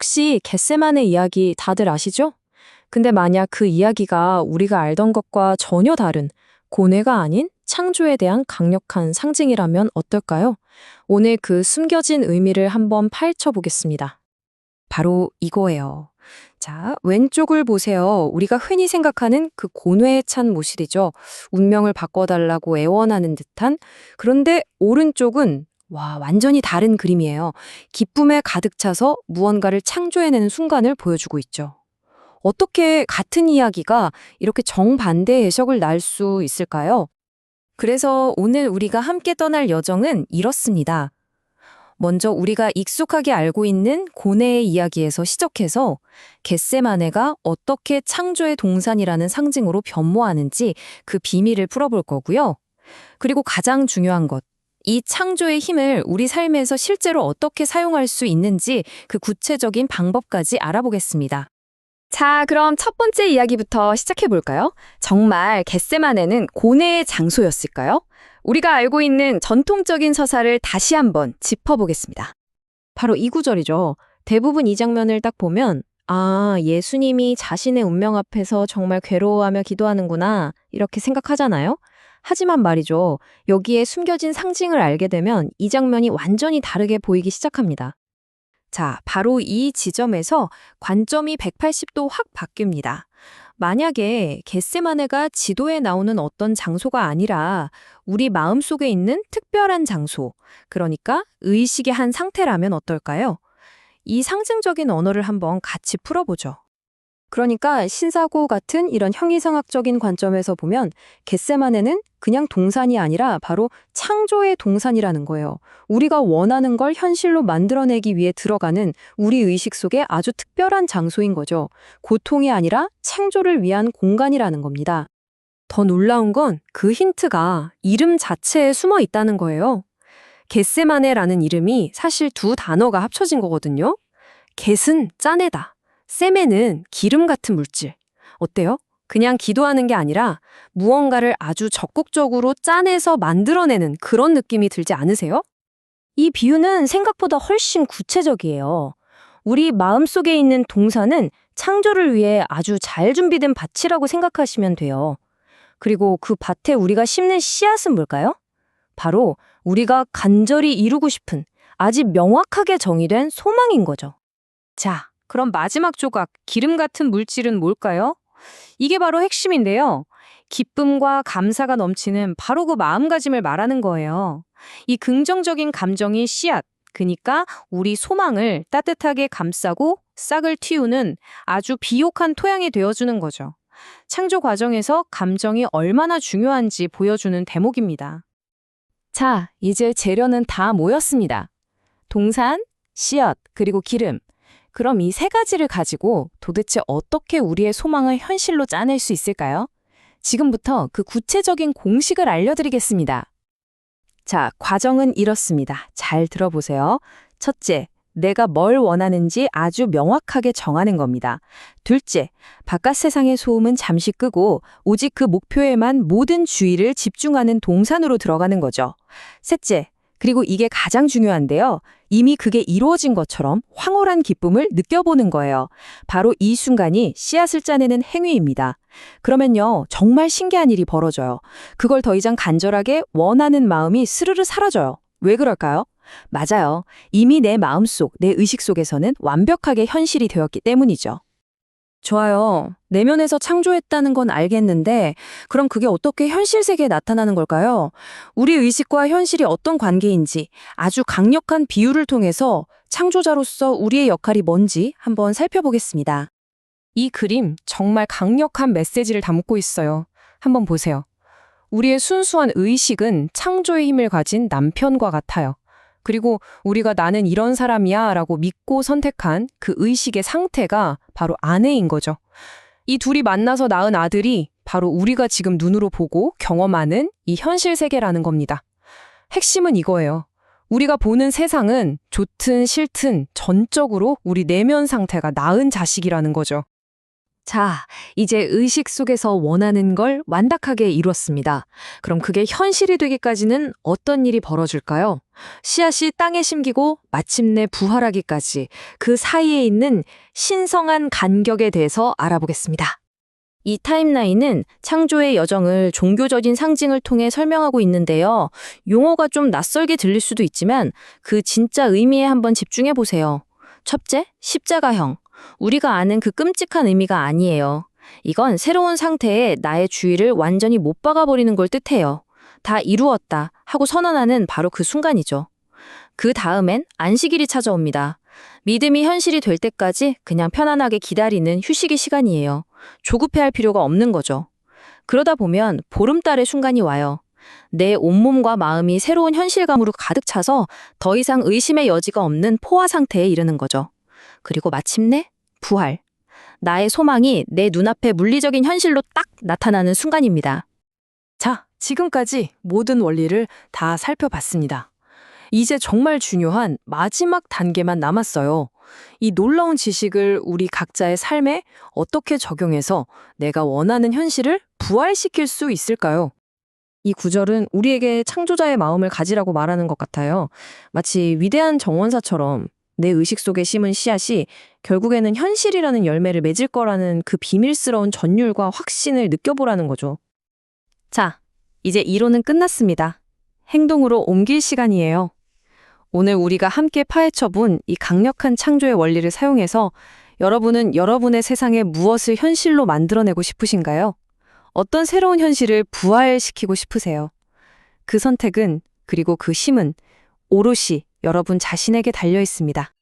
혹시 겟세만의 이야기 다들 아시죠? 근데 만약 그 이야기가 우리가 알던 것과 전혀 다른 고뇌가 아닌 창조에 대한 강력한 상징이라면 어떨까요? 오늘 그 숨겨진 의미를 한번 파헤쳐 보겠습니다. 바로 이거예요. 자, 왼쪽을 보세요. 우리가 흔히 생각하는 그 고뇌에 찬 모실이죠. 운명을 바꿔달라고 애원하는 듯한. 그런데 오른쪽은 완전히 다른 그림이에요. 기쁨에 가득 차서 무언가를 창조해내는 순간을 보여주고 있죠. 어떻게 같은 이야기가 이렇게 정반대의 해석을 날 수 있을까요? 그래서 오늘 우리가 함께 떠날 여정은 이렇습니다. 먼저 우리가 익숙하게 알고 있는 고뇌의 이야기에서 시작해서 겟세마네가 어떻게 창조의 동산이라는 상징으로 변모하는지 그 비밀을 풀어볼 거고요. 그리고 가장 중요한 것, 이 창조의 힘을 우리 삶에서 실제로 어떻게 사용할 수 있는지 그 구체적인 방법까지 알아보겠습니다. 자, 그럼 첫 번째 이야기부터 시작해 볼까요? 정말 겟세마네는 고뇌의 장소였을까요? 우리가 알고 있는 전통적인 서사를 다시 한번 짚어보겠습니다. 바로 이 구절이죠. 대부분 이 장면을 딱 보면 예수님이 자신의 운명 앞에서 정말 괴로워하며 기도하는구나 이렇게 생각하잖아요. 하지만 말이죠. 여기에 숨겨진 상징을 알게 되면 이 장면이 완전히 다르게 보이기 시작합니다. 자, 바로 이 지점에서 관점이 180도 확 바뀝니다. 만약에 겟세마네가 지도에 나오는 어떤 장소가 아니라 우리 마음속에 있는 특별한 장소, 그러니까 의식의 한 상태라면 어떨까요? 이 상징적인 언어를 한번 같이 풀어보죠. 그러니까 신사고 같은 이런 형이상학적인 관점에서 보면 겟세마네는 그냥 동산이 아니라 바로 창조의 동산이라는 거예요. 우리가 원하는 걸 현실로 만들어내기 위해 들어가는 우리 의식 속에 아주 특별한 장소인 거죠. 고통이 아니라 창조를 위한 공간이라는 겁니다. 더 놀라운 건 그 힌트가 이름 자체에 숨어 있다는 거예요. 겟세마네라는 이름이 사실 두 단어가 합쳐진 거거든요. 겟은 짜내다. 세메는 기름 같은 물질. 어때요? 그냥 기도하는 게 아니라 무언가를 아주 적극적으로 짜내서 만들어내는 그런 느낌이 들지 않으세요? 이 비유는 생각보다 훨씬 구체적이에요. 우리 마음속에 있는 동사는 창조를 위해 아주 잘 준비된 밭이라고 생각하시면 돼요. 그리고 그 밭에 우리가 심는 씨앗은 뭘까요? 바로 우리가 간절히 이루고 싶은 아직 명확하게 정의된 소망인 거죠. 자, 그럼 마지막 조각, 기름 같은 물질은 뭘까요? 이게 바로 핵심인데요. 기쁨과 감사가 넘치는 바로 그 마음가짐을 말하는 거예요. 이 긍정적인 감정이 씨앗, 그러니까 우리 소망을 따뜻하게 감싸고 싹을 틔우는 아주 비옥한 토양이 되어주는 거죠. 창조 과정에서 감정이 얼마나 중요한지 보여주는 대목입니다. 자, 이제 재료는 다 모였습니다. 동산, 씨앗, 그리고 기름. 그럼 이 세 가지를 가지고 도대체 어떻게 우리의 소망을 현실로 짜낼 수 있을까요? 지금부터 그 구체적인 공식을 알려드리겠습니다. 자, 과정은 이렇습니다. 잘 들어보세요. 첫째, 내가 뭘 원하는지 아주 명확하게 정하는 겁니다. 둘째, 바깥 세상의 소음은 잠시 끄고 오직 그 목표에만 모든 주의를 집중하는 동산으로 들어가는 거죠. 셋째, 그리고 이게 가장 중요한데요. 이미 그게 이루어진 것처럼 황홀한 기쁨을 느껴보는 거예요. 바로 이 순간이 씨앗을 짜내는 행위입니다. 그러면요, 정말 신기한 일이 벌어져요. 그걸 더 이상 간절하게 원하는 마음이 스르르 사라져요. 왜 그럴까요? 맞아요. 이미 내 마음속, 내 의식 속에서는 완벽하게 현실이 되었기 때문이죠. 좋아요. 내면에서 창조했다는 건 알겠는데 그럼 그게 어떻게 현실 세계에 나타나는 걸까요? 우리 의식과 현실이 어떤 관계인지 아주 강력한 비유를 통해서 창조자로서 우리의 역할이 뭔지 한번 살펴보겠습니다. 이 그림 정말 강력한 메시지를 담고 있어요. 한번 보세요. 우리의 순수한 의식은 창조의 힘을 가진 남편과 같아요. 그리고 우리가 나는 이런 사람이야 라고 믿고 선택한 그 의식의 상태가 바로 아내인 거죠. 이 둘이 만나서 낳은 아들이 바로 우리가 지금 눈으로 보고 경험하는 이 현실 세계라는 겁니다. 핵심은 이거예요. 우리가 보는 세상은 좋든 싫든 전적으로 우리 내면 상태가 낳은 자식이라는 거죠. 자, 이제 의식 속에서 원하는 걸 완벽하게 이뤘습니다. 그럼 그게 현실이 되기까지는 어떤 일이 벌어질까요? 씨앗이 땅에 심기고 마침내 부활하기까지 그 사이에 있는 신성한 간격에 대해서 알아보겠습니다. 이 타임라인은 창조의 여정을 종교적인 상징을 통해 설명하고 있는데요. 용어가 좀 낯설게 들릴 수도 있지만 그 진짜 의미에 한번 집중해 보세요. 첫째, 십자가형. 우리가 아는 그 끔찍한 의미가 아니에요. 이건 새로운 상태에 나의 주의를 완전히 못 박아버리는 걸 뜻해요. 다 이루었다 하고 선언하는 바로 그 순간이죠. 그 다음엔 안식일이 찾아옵니다. 믿음이 현실이 될 때까지 그냥 편안하게 기다리는 휴식의 시간이에요. 조급해할 필요가 없는 거죠. 그러다 보면 보름달의 순간이 와요. 내 온몸과 마음이 새로운 현실감으로 가득 차서 더 이상 의심의 여지가 없는 포화 상태에 이르는 거죠. 그리고 마침내 부활. 나의 소망이 내 눈앞에 물리적인 현실로 딱 나타나는 순간입니다. 자, 지금까지 모든 원리를 다 살펴봤습니다. 이제 정말 중요한 마지막 단계만 남았어요. 이 놀라운 지식을 우리 각자의 삶에 어떻게 적용해서 내가 원하는 현실을 부활시킬 수 있을까요? 이 구절은 우리에게 창조자의 마음을 가지라고 말하는 것 같아요. 마치 위대한 정원사처럼 내 의식 속에 심은 씨앗이 결국에는 현실이라는 열매를 맺을 거라는 그 비밀스러운 전율과 확신을 느껴보라는 거죠. 자, 이제 이론은 끝났습니다. 행동으로 옮길 시간이에요. 오늘 우리가 함께 파헤쳐본 이 강력한 창조의 원리를 사용해서 여러분은 여러분의 세상에 무엇을 현실로 만들어내고 싶으신가요? 어떤 새로운 현실을 부활시키고 싶으세요? 그 선택은, 그리고 그 힘은 오롯이 여러분 자신에게 달려 있습니다.